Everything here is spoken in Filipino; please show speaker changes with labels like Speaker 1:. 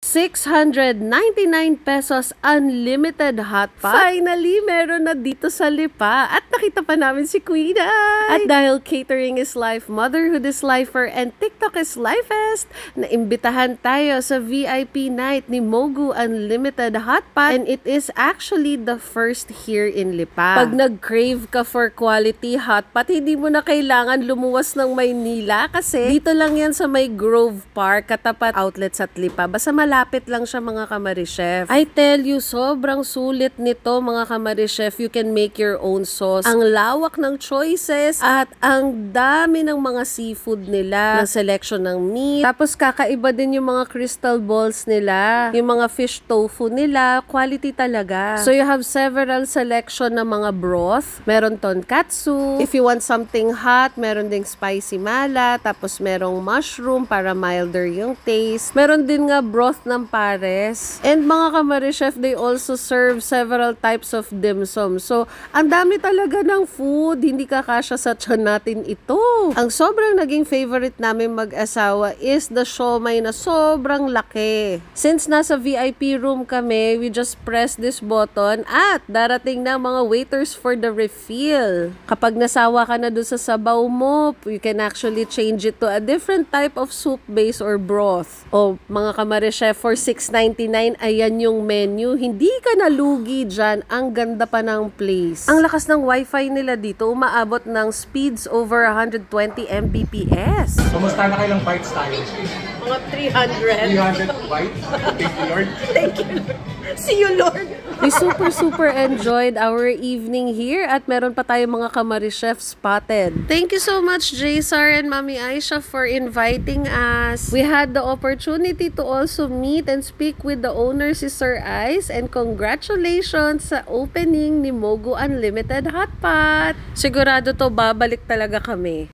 Speaker 1: 699 pesos unlimited hotpot. Finally, meron na dito sa Lipa. At nakita pa namin si Queen Ay. At dahil catering is life, motherhood is lifer, and TikTok is lifest, naimbitahan tayo sa VIP night ni Mogu Unlimited Hotpot. And it is actually the first here in Lipa. Pag nag-crave ka for quality hotpot, hindi mo na kailangan lumuwas ng Maynila kasi dito lang yan sa may Grove Park, katapat outlets at Lipa. Basta malapit lang siya mga Kamarichef. I tell you, sobrang sulit nito mga Kamarichef. You can make your own sauce. Ang lawak ng choices at ang dami ng mga seafood nila. Ng selection ng meat. Tapos kakaiba din yung mga crystal balls nila. Yung mga fish tofu nila. Quality talaga. So you have several selection ng mga broth. Meron tonkatsu. If you want something hot, meron ding spicy mala. Tapos merong mushroom para milder yung taste. Meron din nga broth ng pares. And mga Kamarichef, they also serve several types of dim sum. So, ang dami talaga ng food. Hindi kakasya sa tiyan natin ito. Ang sobrang naging favorite namin mag-asawa is the siomai na sobrang laki. Since nasa VIP room kami, we just press this button at darating na mga waiters for the refill. Kapag nasawa ka na doon sa sabaw mo, you can actually change it to a different type of soup base or broth. O mga Kamarichef, for $6.99, ayan yung menu. Hindi ka nalugi dyan. Ang ganda pa ng place. Ang lakas ng wifi nila dito, umaabot ng speeds over 120 Mbps.
Speaker 2: Kumusta na kailang bites tayo?
Speaker 1: Mga 300.
Speaker 2: 300 bites? Thank you, Lord.
Speaker 1: Thank you, Lord. See you, Lord. We super enjoyed our evening here at meron pa tayo mga Kamarichef spotted. Thank you so much, JSAR and Mami Aisha, for inviting us. We had the opportunity to also meet and speak with the owner, si Sir Ice, and congratulations sa opening ni Mogu Unlimited Hotpot. Sigurado to babalik talaga kami.